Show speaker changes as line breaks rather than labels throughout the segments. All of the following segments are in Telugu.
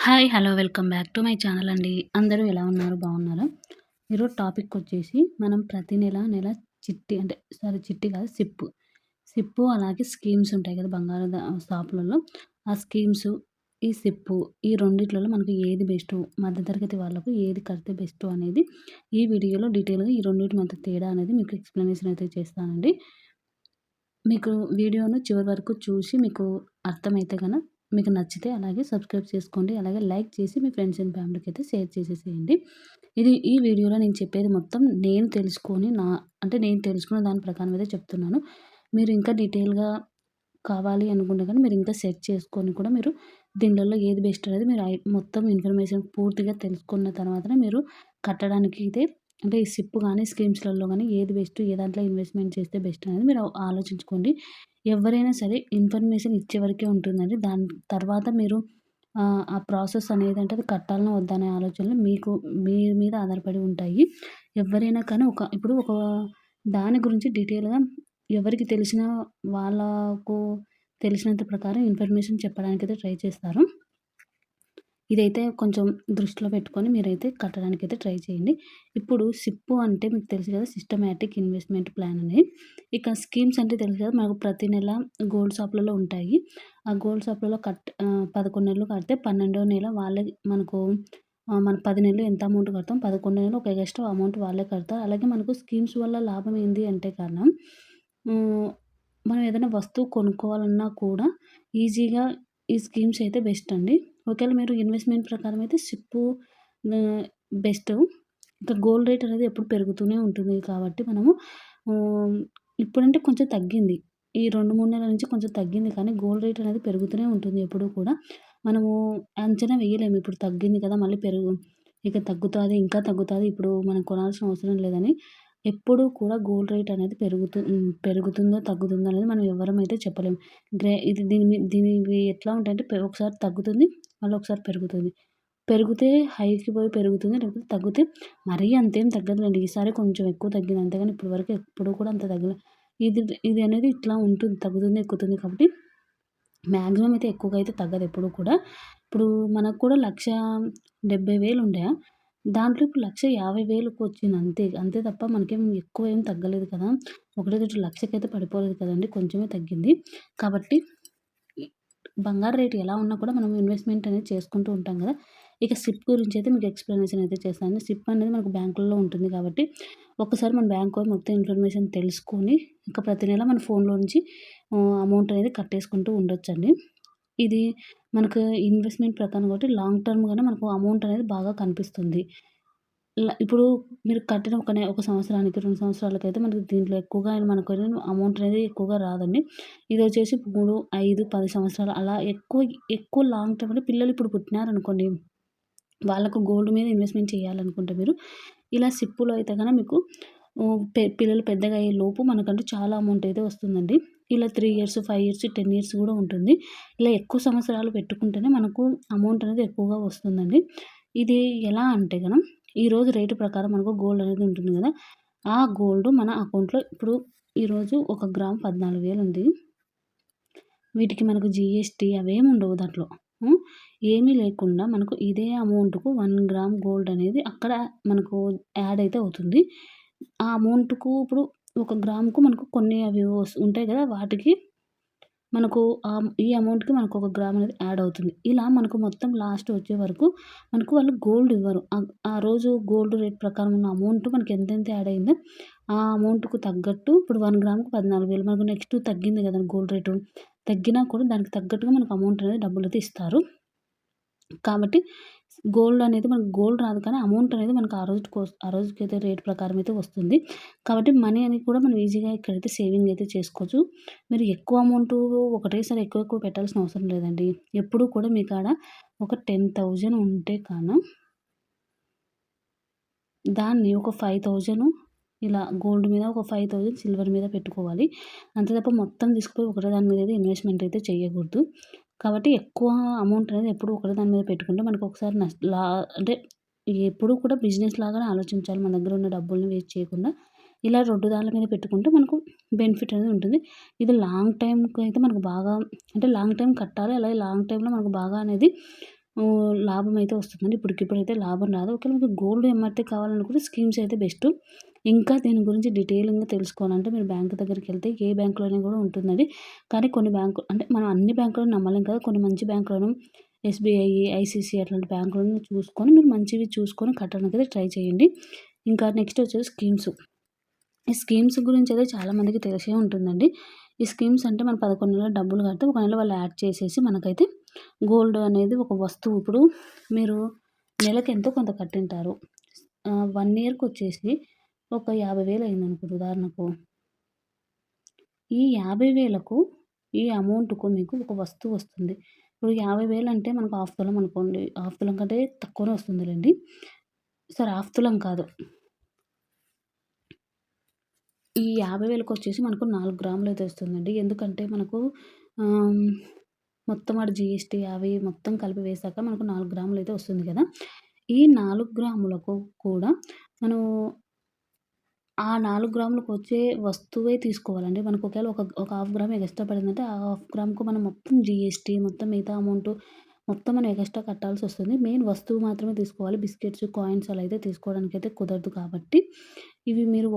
Hi! Hello! Welcome back to my channel అండి. అందరూ ఎలా ఉన్నారు? బాగున్నారా? ఈరోజు టాపిక్ వచ్చేసి మనం ప్రతి నెల చిట్టి అంటే చిట్టి కాదు సిప్పు అలాగే స్కీమ్స్ ఉంటాయి కదా! బంగారం షాపులలో ఆ స్కీమ్స్, ఈ సిప్పు ఈ రెండిట్లలో మనకు ఏది బెస్టు, మధ్యతరగతి వాళ్ళకు ఏది కడితే బెస్టు అనేది ఈ వీడియోలో డీటెయిల్‌గా ఈ రెండిటి మధ్య తేడా అనేది మీకు ఎక్స్‌ప్లనేషన్ అయితే చేస్తానండి. మీకు వీడియోను చివరి వరకు చూసి మీకు అర్థమైతే గన మీకు నచ్చితే అలాగే సబ్స్క్రైబ్ చేసుకోండి. అలాగే లైక్ చేసి మీ ఫ్రెండ్స్ అండ్ ఫ్యామిలీకి అయితే షేర్ చేసేసేయండి. ఈ వీడియోలో నేను చెప్పేది మొత్తం నేను తెలుసుకొని నేను తెలుసుకున్న దాని ప్రకారం అయితే చెప్తున్నాను. మీరు ఇంకా డీటెయిల్‌గా కావాలి అనుకుంటే కానీ మీరు ఇంకా సెర్చ్ చేసుకొని కూడా మీరు దీనిలలో ఏది బెస్ట్ అనేది మీరు మొత్తం ఇన్ఫర్మేషన్ పూర్తిగా తెలుసుకున్న తర్వాతనే మీరు కట్టడానికి అయితే అంటే ఈ సిప్ గానీ, స్కీమ్స్‌లలో గానీ ఏది బెస్ట్, ఏ దాంట్లో ఇన్వెస్ట్‌మెంట్ చేస్తే బెస్ట్ అనేది మీరు ఆలోచించుకోండి. ఎవరైనా సరే ఇన్ఫర్మేషన్ ఇచ్చే వరకే ఉంటుందండి. దాని తర్వాత మీరు ఆ ప్రాసెస్ అనేదంటే అది కట్టాలనా వద్దా అనే ఆలోచనలు మీ మీద ఆధారపడి ఉంటాయి. ఎవ్వరైనా కానీ ఒక దాని గురించి డీటెయిల్‌గా ఎవరికి తెలిసిన వాళ్ళకు తెలిసినంత ప్రకారం ఇన్ఫర్మేషన్ చెప్పడానికైతే ట్రై చేస్తారు. ఇదైతే కొంచెం దృష్టిలో పెట్టుకొని మీరైతే కట్టడానికైతే ట్రై చేయండి. ఇప్పుడు సిప్పు అంటే మీకు తెలుసు కదా! సిస్టమాటిక్ ఇన్వెస్ట్‌మెంట్ ప్లాన్ అని. ఇక స్కీమ్స్ అంటే తెలుసు కదా! మనకు ప్రతి నెల గోల్డ్ షాప్‌లలో ఉంటాయి. ఆ గోల్డ్ షాప్‌లలో 11 నెలలు కడితే 12వ నెల వాళ్ళే మనకు మనం 10 నెలలు ఎంత అమౌంట్ కడతాం, 11 నెలలు ఒక ఎక్స్‌ట్రా అమౌంట్ వాళ్ళే కడతారు. అలాగే మనకు స్కీమ్స్ వల్ల లాభం ఏంది అంటే హ్మ్, మనం ఏదైనా వస్తువు కొనుక్కోవాలన్నా కూడా ఈజీగా ఈ స్కీమ్స్ అయితే బెస్ట్ అండి. ఒకవేళ మీరు ఇన్వెస్ట్‌మెంట్ ప్రకారం అయితే సిప్పు ఆహ్, బెస్టు. ఇంకా గోల్డ్ రేట్ అనేది ఎప్పుడు పెరుగుతూనే ఉంటుంది కాబట్టి మనము ఆహ్, ఇప్పుడంటే కొంచెం తగ్గింది. ఈ 2, 3 నెలల నుంచి కొంచెం తగ్గింది కానీ గోల్డ్ రేట్ అనేది పెరుగుతూనే ఉంటుంది ఎప్పుడూ కూడా. మనము అంచనా వేయలేము ఇప్పుడు తగ్గింది కదా! మళ్ళీ ఇక తగ్గుతాది, ఇంకా తగ్గుతాది. ఇప్పుడు మనం కొనాల్సిన అవసరం లేదని ఎప్పుడూ కూడా గోల్డ్ రేట్ అనేది పెరుగుతుందో, తగ్గుతుందో అనేది మనం ఎవ్వరమైతే చెప్పలేము. ఇది దీనివి ఎట్లా ఉంటాయంటే ఒకసారి తగ్గుతుంది, మళ్ళీ ఒకసారి పెరుగుతుంది. పెరిగితే హైకి పోయి పెరుగుతుంది. లేకపోతే తగ్గితే మరీ అంతేం తగ్గదులెండి. ఈసారి కొంచెం ఎక్కువ తగ్గింది. అంతేగాని ఇప్పటి వరకు ఎప్పుడు కూడా అంత తగ్గలే. ఇది ఇది అనేది ఇట్లా ఉంటుంది. తగ్గుతుంది, ఎక్కుతుంది కాబట్టి మాక్సిమం అయితే ఎక్కువగా అయితే తగ్గదెప్పుడూ కూడా. ఇప్పుడు మనకు కూడా 1,70,000 ఉండే. దాంట్లో ఇప్పుడు 1,50,000కి వచ్చింది అంతే. అంతే తప్ప మనకేం ఎక్కువ ఏం తగ్గలేదు కదా! ఒకటేసారి లక్షకైతే పడిపోలేదు కదండీ! కొంచెమే తగ్గింది. కాబట్టి ఈ బంగారు రేట్ ఎలా ఉన్నా కూడా మనం ఇన్వెస్ట్‌మెంట్ అనేది చేసుకుంటూ ఉంటాం గదా! ఇక సిప్ గురించి అయితే మీకు ఎక్స్‌ప్లనేషన్ అయితే చేస్తాను. సిప్ అనేది మనకు బ్యాంకుల్లో ఉంటుంది కాబట్టి ఒక్కసారి మన బ్యాంక్‌లో మొత్తం ఇన్ఫర్మేషన్ తెలుసుకొని ఇక ప్రతి నెల మన ఫోన్‌లో నుంచి అమౌంట్ అనేది కట్టేసుకుంటూ ఉండొచ్చండి. ఇది మనకు ఇన్వెస్ట్‌మెంట్ ప్రకారం కాబట్టి లాంగ్ టర్మ్‌గానే మనకు అమౌంట్ అనేది బాగా కనిపిస్తుంది. ఇప్పుడు మీరు కట్టిన ఒక సంవత్సరానికి, 2 సంవత్సరాలకైతే మనకి దీంట్లో ఎక్కువగా మనకు అమౌంట్ అనేది ఎక్కువగా రాదండి. ఇదొచ్చేసి 3, 5, 10 సంవత్సరాలు అలా ఎక్కువ లాంగ్ టర్మ్ అంటే పిల్లలు ఇప్పుడు పుట్టినారనుకోండి, వాళ్ళకు గోల్డ్ మీద ఇన్వెస్ట్‌మెంట్ చేయాలనుకుంటే మీరు ఇలా సిప్పులో అయితే గనక మీకు పిల్లలు పెద్దగా అయ్యేలోపు మనకంటూ చాలా అమౌంట్ అయితే వస్తుందండి. ఇలా 3 ఇయర్స్, 5 ఇయర్స్, 10 ఇయర్స్ కూడా ఉంటుంది. ఇలా ఎక్కువ సంవత్సరాలు పెట్టుకుంటేనే మనకు అమౌంట్ అనేది ఎక్కువగా వస్తుందండి. ఇది ఎలా అంటే ఈరోజు రేటు ప్రకారం మనకు గోల్డ్ అనేది ఉంటుంది గదా! ఆ గోల్డ్ మన అకౌంట్‌లో ఇప్పుడు ఈరోజు 1 గ్రామ్ 14,000 ఉంది. వీటికి మనకు జీఎస్టీ అవేమి ఉండవు దాంట్లో. హ్మ్. ఏమీ లేకుండా మనకు ఇదే అమౌంట్‌కు 1 గ్రామ్ గోల్డ్ అనేది అక్కడ మనకు యాడ్ అయితే అవుతుంది. ఆ అమౌంట్‌కు ఇప్పుడు 1 గ్రామ్‌కు మనకు కొన్ని అవి ఉంటాయి గదా! వాటికి మనకు ఈ అమౌంట్‌కి మనకు 1 గ్రామ్ అనేది యాడ్ అవుతుంది. ఇలా మనకు మొత్తం లాస్ట్ వచ్చే వరకు మనకు వాళ్ళు గోల్డ్ ఇవ్వరు. ఆ రోజు గోల్డ్ రేట్ ప్రకారం ఉన్న అమౌంట్ మనకి ఎంతెంత యాడ్ అయిందో ఆ అమౌంట్‌కు తగ్గట్టు ఇప్పుడు 1 గ్రామ్‌కి 14,000 మనకు నెక్స్ట్ తగ్గింది గదా! Gold rate. తగ్గినా కూడా దానికి తగ్గట్టుగా మనకు అమౌంట్ అనేది డబ్బులైతే ఇస్తారు. కాబట్టి గోల్డ్ అనేది మనకు గోల్డ్ రాదు కానీ అమౌంట్ అనేది మనకు ఆ రోజుకైతే రేట్ ప్రకారం అయితే వస్తుంది. కాబట్టి మనీ అనేది కూడా మనం ఈజీగా ఇక్కడైతే సేవింగ్ అయితే చేసుకోవచ్చు. మీరు ఎక్కువ అమౌంటు ఒకటేసారి ఎక్కువ పెట్టాల్సిన అవసరం లేదండి. ఎప్పుడూ కూడా మీ కాడ ఒక 10,000 ఉంటే దాన్ని ఒక 5,000 ఇలా గోల్డ్ మీద, ఒక 5,000 సిల్వర్ మీద పెట్టుకోవాలి. అంతే తప్ప మొత్తం తీసుకుపోయి ఒకటే దాని మీద అయితే ఇన్వెస్ట్‌మెంట్ అయితే చేయకూడదు. కాబట్టి ఎక్కువ అమౌంట్ అనేది ఎప్పుడు ఒకటే దాని మీద పెట్టుకుంటే మనకు ఒకసారి అంటే ఎప్పుడూ కూడా బిజినెస్ లాగానే ఆలోచించాలి. మన దగ్గర ఉన్న డబ్బుల్ని వేస్ట్ చేయకుండా. ఇలా 2 దాన్ల మీద పెట్టుకుంటే మనకు బెనిఫిట్ అనేది ఉంటుంది. ఇది లాంగ్ టైమ్‌కి అయితే మనకు బాగా అంటే లాంగ్ టైమ్ కట్టాలి. అలాగే లాంగ్ టైమ్‌లో మనకు బాగా అనేది లాభం అయితే వస్తుందండి. ఇప్పటికిప్పుడైతే లాభం రాదు. ఒకవేళ మీకు గోల్డ్ ఎమ్మటే కావాలనుకుంటే స్కీమ్స్ అయితే బెస్ట్. ఇంకా దీని గురించి డీటెయిలింగ్‌గా తెలుసుకోవాలంటే మీరు బ్యాంక్ దగ్గరికెళ్తే ఏ బ్యాంక్‌లోనే కూడా ఉంటుందండి. కానీ కొన్ని బ్యాంకు అంటే మనం అన్ని బ్యాంకులను నమ్మలేం కదా! కొన్ని మంచి బ్యాంకులను ఎస్‌బీఐ, ఐసీసీ అట్లాంటి బ్యాంకులను చూసుకొని మీరు మంచివి చూసుకొని కట్టడానికైతే ట్రై చేయండి. ఇంకా నెక్స్ట్ వచ్చేసి స్కీమ్స్. ఈ స్కీమ్స్ గురించయితే చాలా మందికి తెలిసే ఉంటుందండి. ఈ స్కీమ్స్ అంటే మనం 11 నెలలు డబ్బులు కడితే ఒక నెల వాళ్ళు యాడ్ చేసేసి మనకైతే గోల్డ్ అనేది ఒక వస్తువు ఇప్పుడు మీరు నెలకెంతో కొంత కట్టింటారు. 1 ఇయర్‌కొచ్చేసి ఒక 50,000 అయిందనుకోండి ఉదాహరణకు. ఈ 50,000కు ఈ అమౌంట్‌కు మీకు ఒక వస్తువు వస్తుంది. ఇప్పుడు 50,000 అంటే మనకు హాఫ్ తులం అనుకోండి. హాఫ్ తులం కంటే తక్కువనే వస్తుందిలెండి. సరే హాఫ్ తులం కాదు. ఈ 50,000కొచ్చేసి మనకు 4 గ్రాములయితే వస్తుందండి. ఎందుకంటే మనకు ఆహ్, మొత్తం ఆడ జీఎస్టీ అవి మొత్తం కలిపి వేశాక మనకు 4 గ్రాములయితే వస్తుంది కదా! ఈ 4 గ్రాములకు కూడా మనం ఆ 4 గ్రాములకొచ్చే వస్తువే తీసుకోవాలండి. మనకు ఒకవేళ ఒక హాఫ్ గ్రామ్ ఎగస్ట్రా పడిందంటే, ఆ హాఫ్ గ్రామ్‌కు మనం మొత్తం జీఎస్టీ మొత్తం మిగతా అమౌంటు మొత్తం మనం ఎగస్ట్రా కట్టాల్సొస్తుంది. మెయిన్ వస్తువు మాత్రమే తీసుకోవాలి. బిస్కెట్స్, కాయిన్స్ అలా అయితే తీసుకోవడానికైతే కుదరదు కాబట్టి, ఇవి మీరు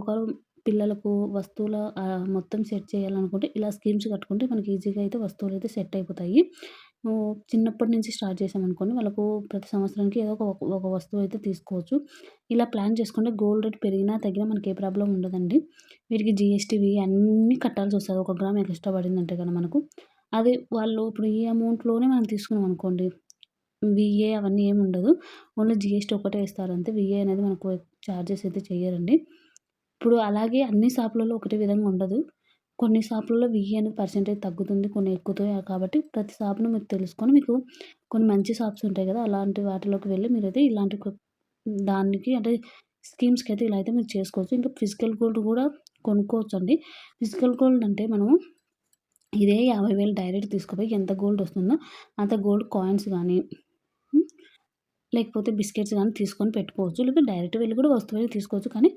పిల్లలకు వస్తువుల మొత్తం సెట్ చేయాలనుకుంటే ఇలా స్కీమ్స్ కట్టుకుంటే మనకి ఈజీగా అయితే వస్తువులైతే సెట్ అయిపోతాయి. చిన్నప్పటి నుంచి స్టార్ట్ చేశామనుకోండి వాళ్ళకు ప్రతి సంవత్సరానికి ఏదో ఒక వస్తువు అయితే తీసుకోవచ్చు. ఇలా ప్లాన్ చేసుకుంటే గోల్డ్ రేట్ పెరిగినా, తగ్గినా మనకి ఏ ప్రాబ్లమ్ ఉండదండి. వీటికి జీఎస్టీవి అన్నీ కట్టాల్సొస్తది. ఒక గ్రామ్ ఎక్స్‌ట్రా పడిందంటే గన మనకు. అదే వాళ్ళు ఇప్పుడు ఈ అమౌంట్‌లోనే మనం తీసుకున్నామనుకోండి, వీఏ అవన్నీ ఏమి ఉండదు. ఓన్లీ జీఎస్టీ ఒక్కటే ఏస్తారంతే. వీఏ అనేది మనకు చార్జెస్ అయితే చెయ్యరండి. ఇప్పుడు అలాగే అన్ని షాపులలో ఒకటే విధంగా ఉండదు. కొన్ని షాపులలో వీఏ అనేది పర్సెంటేజ్ తగ్గుతుంది. కొన్ని ఎక్కుతాయి. కాబట్టి ప్రతి షాప్‌ని మీరు తెలుసుకొని మీకు కొన్ని మంచి షాప్స్ ఉంటాయి గదా! అలాంటి వాటిలోకి వెళ్లి మీరైతే ఇలాంటి దానికి అంటే స్కీమ్స్‌కైతే ఇలా అయితే మీరు చేసుకోవచ్చు. ఇంకా ఫిజికల్ గోల్డ్ గూడా కొనుక్కోవచ్చండి. ఫిజికల్ గోల్డ్ అంటే మనము ఇదే 50,000 డైరెక్ట్ తీసుకుపోయి ఎంత గోల్డ్ వస్తుందో అంత గోల్డ్ కాయిన్స్ గానీ, హ్మ్. లేకపోతే బిస్కెట్స్ గానీ తీసుకొని పెట్టుకోవచ్చు. లేకపోతే డైరెక్ట్ వెళ్లి కూడా వస్తువులే తీసుకోవచ్చు. కానీ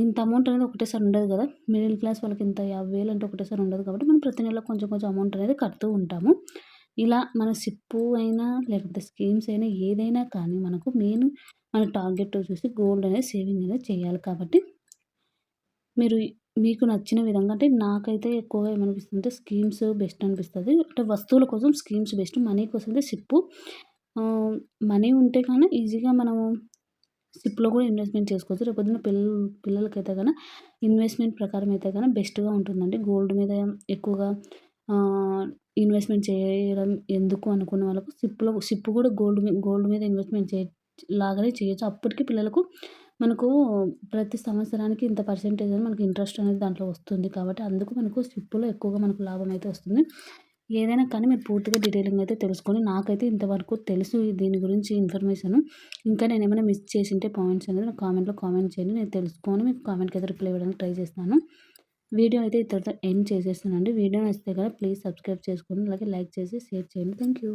ఇంత అమౌంట్ అనేది ఒకటేసారి ఉండదు గదా! మిడిల్ క్లాస్ వాళ్ళకి ఇంత 50,000 అంటే ఒకటేసారి ఉండదు కాబట్టి మనం ప్రతి నెల కొంచెం కొంచెం అమౌంట్ అనేది కడుతూ ఉంటాము. ఇలా మన సిప్పు అయినా లేకపోతే స్కీమ్స్ అయినా ఏదైనా కానీ మనకు మెయిన్ మన టార్గెట్ చూసి గోల్డ్ అనేది సేవింగ్ అనేది చేయాలి కాబట్టి మీరు మీకు నచ్చిన విధంగా అంటే నాకైతే ఎక్కువగా ఏమనిపిస్తుందంటే స్కీమ్స్ బెస్ట్ అనిపిస్తది. అంటే వస్తువుల కోసం స్కీమ్స్ బెస్ట్. మనీ కోసం అయితే సిప్పు. ఆహ్, మనీ ఉంటే గాని ఈజీగా మనము సిప్‌లో కూడా ఇన్వెస్ట్‌మెంట్ చేసుకోవచ్చు. రేపొద్దున పిల్లలకైతే గన ఇన్వెస్ట్‌మెంట్ ప్రకారం అయితే గన బెస్ట్‌గా ఉంటుందండి. గోల్డ్ మీద ఎక్కువగా ఆహ్, ఇన్వెస్ట్‌మెంట్ చేయడం ఎందుకు అనుకున్న వాళ్ళకు సిప్ కూడా గోల్డ్ మీద ఇన్వెస్ట్‌మెంట్ లాగానే చేయొచ్చు. అప్పటికి పిల్లలకు మనకు ప్రతి సంవత్సరానికి ఇంత పర్సెంటేజ్ అని మనకి ఇంట్రెస్ట్ అనేది దాంట్లో వస్తుంది. కాబట్టి అందుకు మనకు సిప్‌లో ఎక్కువగా మనకు లాభం అయితే వస్తుంది. ఏదైనా కానీ మీరు పూర్తిగా డీటెయిలింగ్ అయితే తెలుసుకొని నాకైతే ఇంతవరకు తెలుసు దీని గురించి ఇన్ఫర్మేషను. ఇంకా నేనేమైనా మిస్ చేసుంటే పాయింట్స్ అనేది నాకు కామెంట్‌లో కామెంట్ చేయండి. నేను తెలుసుకొని మీకు కామెంట్‌కైతే రిప్లై ఇవ్వడానికి ట్రై చేస్తాను. వీడియో అయితే ఇక్కడితో ఎండ్ చేసేస్తానండి. వీడియో నచ్చితే గనక ప్లీజ్ సబ్స్క్రైబ్ చేసుకోండి. అలాగే లైక్ చేసి షేర్ చేయండి. Thank you.